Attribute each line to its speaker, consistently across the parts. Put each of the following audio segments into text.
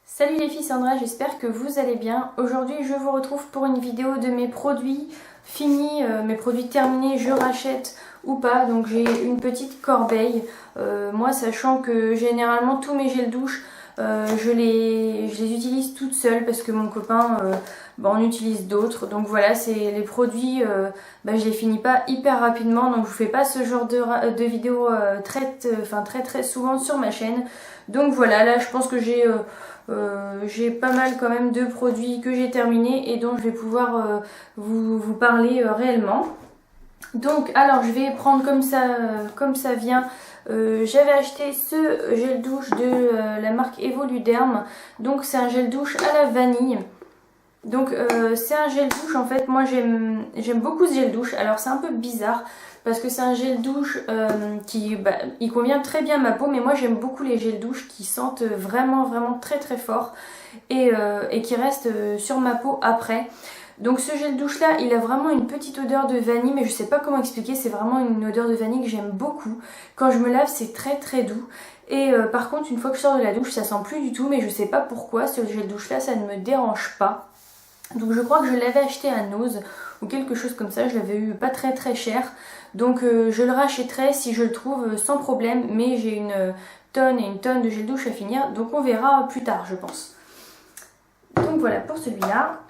Speaker 1: Salut les filles, Sandra, j'espère que vous allez bien. Aujourd'hui je vous retrouve pour une vidéo de mes produits finis, mes produits terminés, je rachète ou pas. Donc j'ai une petite corbeille. Moi, sachant que généralement tous mes gels douche, je les utilise toutes seules parce que mon copain en utilise d'autres. Donc voilà, c'est les produits, je les finis pas hyper rapidement. Donc je vous fais pas ce genre de vidéo très souvent sur ma chaîne. Donc voilà, là je pense que j'ai pas mal quand même de produits que j'ai terminés et dont je vais pouvoir vous parler réellement. Donc alors je vais prendre comme ça vient. J'avais acheté ce gel douche de la marque Evoluderm. Donc c'est un gel douche à la vanille. Donc c'est un gel douche, en fait moi j'aime beaucoup ce gel douche. Alors c'est un peu bizarre parce que c'est un gel douche il convient très bien à ma peau, mais moi j'aime beaucoup les gels douche qui sentent vraiment très fort et qui restent sur ma peau après. Donc ce gel douche là, il a vraiment une petite odeur de vanille, mais je sais pas comment expliquer, c'est vraiment une odeur de vanille que j'aime beaucoup. Quand je me lave, c'est très doux. Et par contre, une fois que je sors de la douche, ça sent plus du tout, mais je sais pas pourquoi ce gel douche là, ça ne me dérange pas. Donc je crois que je l'avais acheté à Nose ou quelque chose comme ça, je l'avais eu pas très cher. Donc je le rachèterai si je le trouve sans problème, mais j'ai une tonne et une tonne de gel douche à finir, donc on verra plus tard je pense. Donc voilà pour celui-là.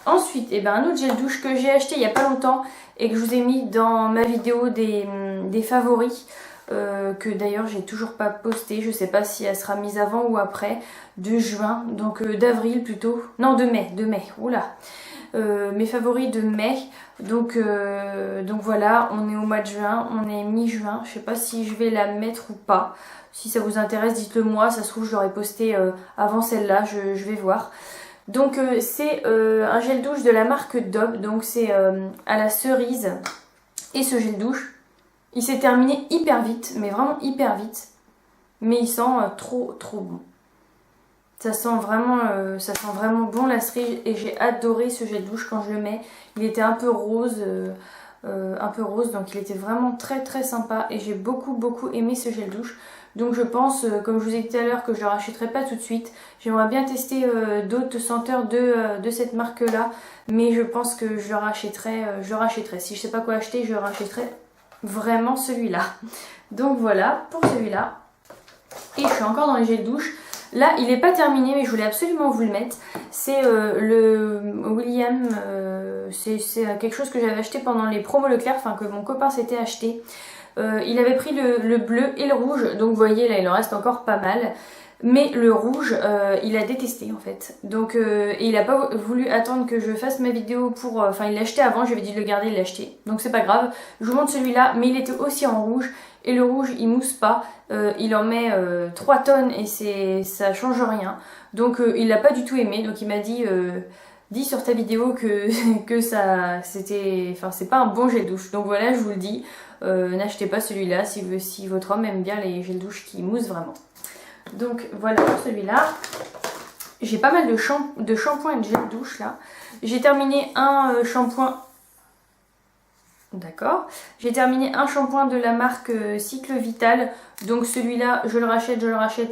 Speaker 1: Ensuite, un autre gel douche que j'ai acheté il n'y a pas longtemps et que je vous ai mis dans ma vidéo des favoris, que d'ailleurs j'ai toujours pas posté, je sais pas si elle sera mise avant ou après, de juin, donc d'avril plutôt, non de mai, oula, mes favoris de mai, donc voilà, on est au mois de juin, on est mi-juin, je sais pas si je vais la mettre ou pas, si ça vous intéresse dites-le moi, ça se trouve je l'aurais posté avant celle-là, je vais voir. Donc c'est un gel douche de la marque Dove, donc c'est à la cerise, et ce gel douche, il s'est terminé hyper vite, mais vraiment hyper vite, mais il sent trop bon. Ça sent vraiment bon la cerise et j'ai adoré ce gel douche quand je le mets. Il était un peu rose, donc il était vraiment très sympa et j'ai beaucoup aimé ce gel douche. Donc je pense, comme je vous ai dit tout à l'heure, que je le rachèterai pas tout de suite. J'aimerais bien tester d'autres senteurs de cette marque là, mais je pense que je le rachèterai. Si je sais pas quoi acheter, je rachèterai vraiment celui-là. Donc voilà pour celui-là. Et je suis encore dans les gels douche. Là, il n'est pas terminé, mais je voulais absolument vous le mettre. C'est le William, c'est quelque chose que j'avais acheté pendant les promos Leclerc, enfin que mon copain s'était acheté. Il avait pris le bleu et le rouge, donc vous voyez là il en reste encore pas mal. Mais le rouge, il a détesté en fait. Donc, et il n'a pas voulu attendre que je fasse ma vidéo pour... il l'a acheté avant, j'avais dit de le garder, il l'a acheté. Donc c'est pas grave. Je vous montre celui-là, mais il était aussi en rouge. Et le rouge, il mousse pas. Il en met 3 tonnes et ça change rien. Donc il l'a pas du tout aimé. Donc il m'a dit... dis sur ta vidéo que ça... c'est pas un bon gel douche. Donc voilà, je vous le dis. N'achetez pas celui-là si votre homme aime bien les gels douche qui moussent vraiment. Donc voilà pour celui-là. J'ai pas mal de shampoing et de gel douche là. J'ai terminé un shampoing. D'accord. J'ai terminé un shampoing de la marque Cycle Vital. Donc celui-là, je le rachète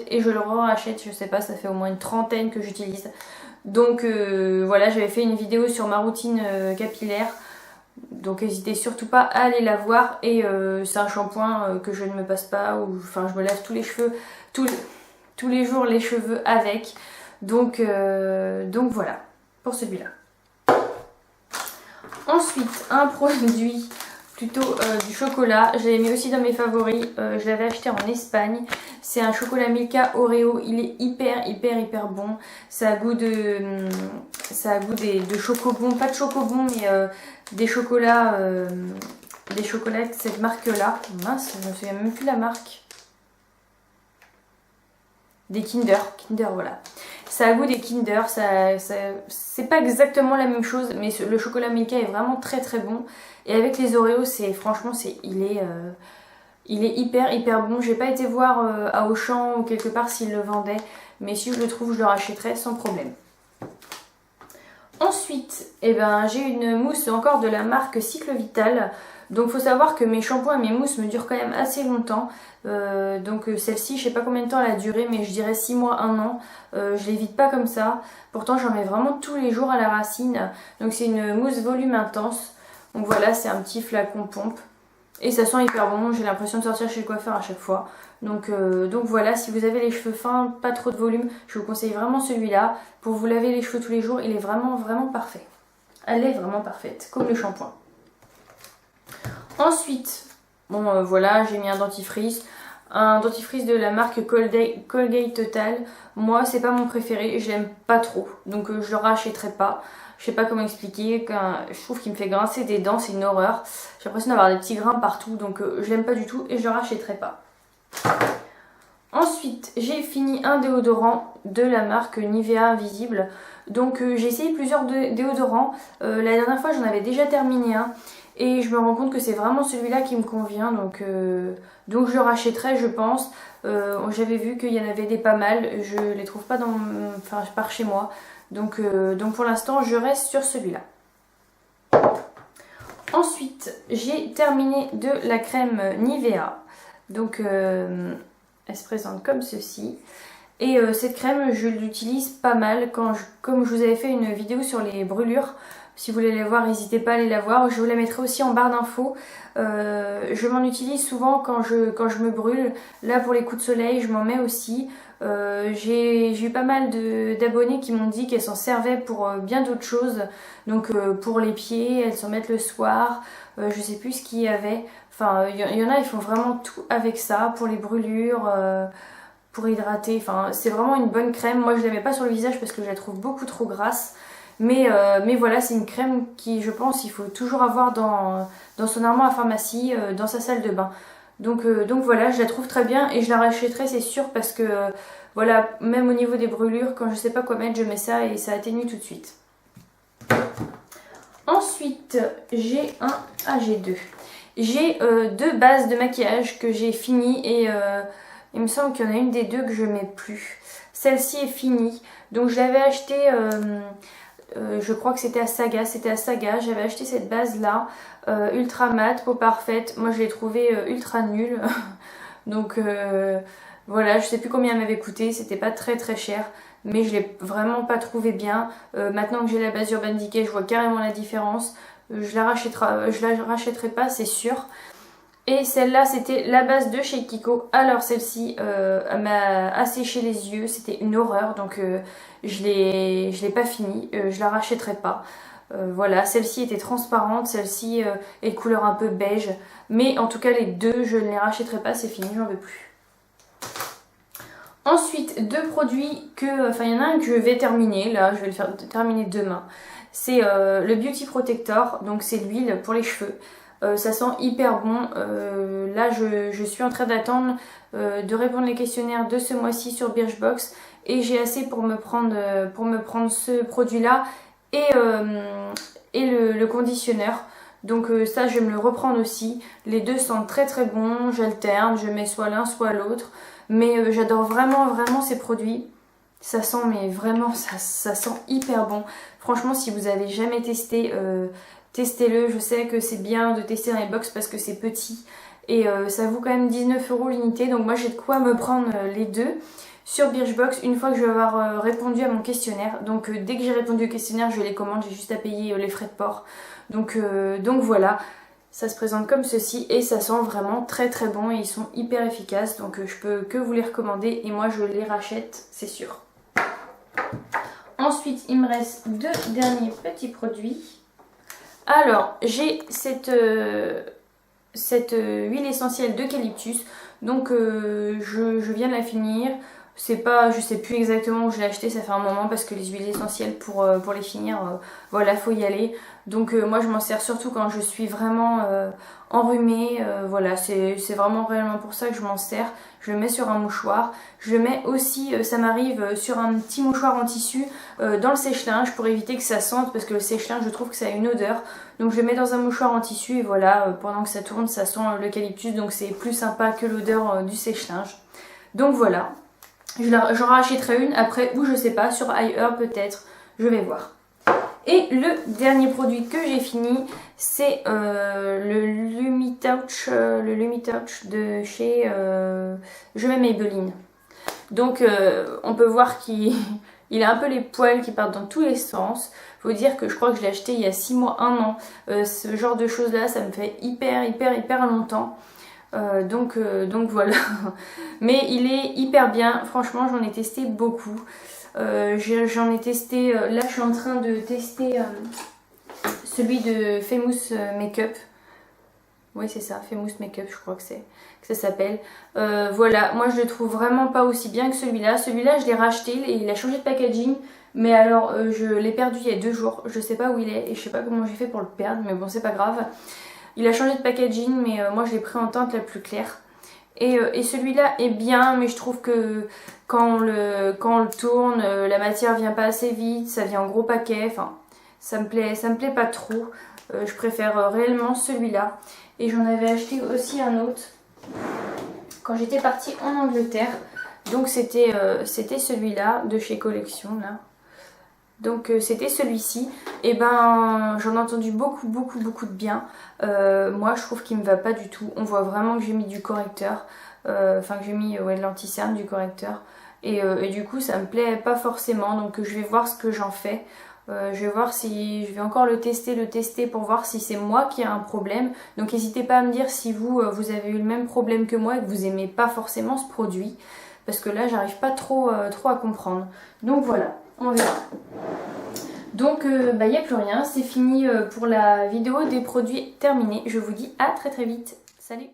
Speaker 1: et je le rachète. Je sais pas, ça fait au moins une trentaine que j'utilise. Donc voilà, j'avais fait une vidéo sur ma routine capillaire. Donc n'hésitez surtout pas à aller la voir. Et c'est un shampoing que je ne me passe pas. Je me lave tous les cheveux. Tous les jours les cheveux avec. Donc voilà pour celui-là. Ensuite un produit plutôt du chocolat. Je l'avais mis aussi dans mes favoris. Je l'avais acheté en Espagne. C'est un chocolat Milka Oreo. Il est hyper bon. Ça a goût de chocobon. Pas de chocobon mais des chocolats de cette marque là. Mince, je me souviens même plus la marque. Des Kinder, voilà. Ça a goût des Kinder, c'est pas exactement la même chose, mais le chocolat Milka est vraiment très bon. Et avec les Oreos, franchement, il est hyper bon. J'ai pas été voir à Auchan ou quelque part s'ils le vendaient, mais si je le trouve, je le rachèterai sans problème. Ensuite, eh ben, j'ai une mousse encore de la marque Cycle Vital. Donc faut savoir que mes shampoings et mes mousses me durent quand même assez longtemps. Donc celle-ci, je sais pas combien de temps elle a duré, mais je dirais 6 mois, 1 an. Je les vide pas comme ça. Pourtant j'en mets vraiment tous les jours à la racine. Donc c'est une mousse volume intense. Donc voilà, c'est un petit flacon pompe. Et ça sent hyper bon, j'ai l'impression de sortir chez le coiffeur à chaque fois. Donc voilà, si vous avez les cheveux fins, pas trop de volume, je vous conseille vraiment celui-là. Pour vous laver les cheveux tous les jours, il est vraiment parfait. Elle est vraiment parfaite, comme le shampoing. Ensuite, bon voilà, j'ai mis un dentifrice. Un dentifrice de la marque Colgate Total. Moi, c'est pas mon préféré, je l'aime pas trop. Donc je le rachèterai pas. Je sais pas comment expliquer, je trouve qu'il me fait grincer des dents, c'est une horreur. J'ai l'impression d'avoir des petits grains partout, donc je l'aime pas du tout et je le rachèterai pas. Ensuite, j'ai fini un déodorant de la marque Nivea Invisible. Donc j'ai essayé plusieurs déodorants. La dernière fois, j'en avais déjà terminé un. Et je me rends compte que c'est vraiment celui-là qui me convient. Donc je le rachèterai, je pense. J'avais vu qu'il y en avait des pas mal. Je les trouve pas par chez moi. Donc pour l'instant, je reste sur celui-là. Ensuite, j'ai terminé de la crème Nivea. Donc elle se présente comme ceci. Et cette crème, je l'utilise pas mal comme je vous avais fait une vidéo sur les brûlures. Si vous voulez la voir, n'hésitez pas à aller la voir. Je vous la mettrai aussi en barre d'infos. Je m'en utilise souvent quand je me brûle. Là, pour les coups de soleil, je m'en mets aussi. J'ai eu pas mal d'abonnés qui m'ont dit qu'elles s'en servaient pour bien d'autres choses. Donc pour les pieds, elles s'en mettent le soir. Je sais plus ce qu'il y avait. Enfin, il y en a, ils font vraiment tout avec ça. Pour les brûlures, pour hydrater. Enfin, c'est vraiment une bonne crème. Moi, je ne la mets pas sur le visage parce que je la trouve beaucoup trop grasse. Mais voilà, c'est une crème qui, je pense, il faut toujours avoir dans son armoire à pharmacie, dans sa salle de bain. Donc voilà, je la trouve très bien et je la rachèterai, c'est sûr, parce que voilà, même au niveau des brûlures, quand je sais pas quoi mettre, je mets ça et ça atténue tout de suite. Ensuite, j'ai deux. J'ai deux bases de maquillage que j'ai finies et il me semble qu'il y en a une des deux que je mets plus. Celle-ci est finie, donc je l'avais achetée... je crois que c'était à Saga, j'avais acheté cette base là, ultra mat, peau parfaite, moi je l'ai trouvée ultra nulle, donc voilà, je sais plus combien elle m'avait coûté, c'était pas très cher, mais je l'ai vraiment pas trouvé bien. Maintenant que j'ai la base Urban Decay, je vois carrément la différence, je la rachèterai pas, c'est sûr. Et celle-là, c'était la base de chez Kiko. Alors celle-ci, elle m'a asséché les yeux, c'était une horreur, donc je l'ai pas fini, je la rachèterai pas. Voilà, celle-ci était transparente, celle-ci est de couleur un peu beige, mais en tout cas les deux, je ne les rachèterai pas, c'est fini, j'en veux plus. Ensuite, deux produits il y en a un que je vais terminer, là, je vais le terminer demain. C'est le Beauty Protector, donc c'est l'huile pour les cheveux. Ça sent hyper bon. Là je suis en train d'attendre de répondre les questionnaires de ce mois-ci sur Birchbox et j'ai assez pour me prendre ce produit là et le conditionneur. Donc ça je vais me le reprendre aussi. Les deux sentent très bon, j'alterne, je mets soit l'un soit l'autre. Mais j'adore vraiment ces produits. Ça sent mais vraiment ça sent hyper bon. Franchement si vous avez jamais testé... testez-le, je sais que c'est bien de tester dans les box parce que c'est petit et ça vaut quand même 19 € l'unité, donc moi j'ai de quoi me prendre les deux sur Birchbox une fois que je vais avoir répondu à mon questionnaire. Donc dès que j'ai répondu au questionnaire, je les commande, j'ai juste à payer les frais de port. Donc voilà, ça se présente comme ceci et ça sent vraiment très bon et ils sont hyper efficaces, donc je peux que vous les recommander et moi je les rachète, c'est sûr. Ensuite, il me reste deux derniers petits produits. Alors, j'ai cette huile essentielle d'eucalyptus, donc je viens de la finir. C'est pas, je sais plus exactement où je l'ai acheté, ça fait un moment parce que les huiles essentielles pour les finir, voilà, faut y aller. Donc moi je m'en sers surtout quand je suis vraiment enrhumée, voilà, c'est vraiment réellement pour ça que je m'en sers. Je le mets sur un mouchoir, je le mets aussi, ça m'arrive sur un petit mouchoir en tissu dans le sèche-linge pour éviter que ça sente parce que le sèche-linge je trouve que ça a une odeur. Donc je le mets dans un mouchoir en tissu et voilà, pendant que ça tourne ça sent l'eucalyptus, donc c'est plus sympa que l'odeur du sèche-linge. Donc voilà. J'en rachèterai une après ou je sais pas, sur iHerb peut-être, je vais voir. Et le dernier produit que j'ai fini, c'est le Lumitouch de chez Je m'aime Maybelline. Donc on peut voir qu'il a un peu les poils qui partent dans tous les sens. Faut dire que je crois que je l'ai acheté il y a 6 mois, 1 an. Ce genre de choses là, ça me fait hyper longtemps. Donc voilà. Mais il est hyper bien. Franchement, j'en ai testé beaucoup. J'en ai testé, là je suis en train de tester celui de Famous Makeup. Oui c'est ça, Famous Makeup je crois que ça s'appelle. Voilà, moi je le trouve vraiment pas aussi bien que celui-là. Celui-là je l'ai racheté, il a changé de packaging. Mais alors je l'ai perdu il y a 2 jours, je sais pas où il est et je sais pas comment j'ai fait pour le perdre. Mais bon c'est pas grave. Il a changé de packaging mais moi je l'ai pris en teinte la plus claire. Et celui-là est bien, mais je trouve que quand on le tourne, la matière vient pas assez vite, ça vient en gros paquet, enfin ça me plaît pas trop. Je préfère réellement celui-là. Et j'en avais acheté aussi un autre quand j'étais partie en Angleterre. Donc c'était celui-là de chez Collection là. Donc c'était celui-ci. Et ben j'en ai entendu beaucoup de bien. Moi je trouve qu'il me va pas du tout. On voit vraiment que j'ai mis du correcteur. Enfin que j'ai mis de l'anti-cerne, du correcteur. Et du coup ça me plaît pas forcément. Donc je vais voir ce que j'en fais. Je vais voir si je vais encore le tester pour voir si c'est moi qui ai un problème. Donc n'hésitez pas à me dire si vous avez eu le même problème que moi et que vous aimez pas forcément ce produit. Parce que là j'arrive pas trop à comprendre. Donc voilà, on verra. Donc il n'y a plus rien, c'est fini pour la vidéo des produits terminés. Je vous dis à très vite. Salut!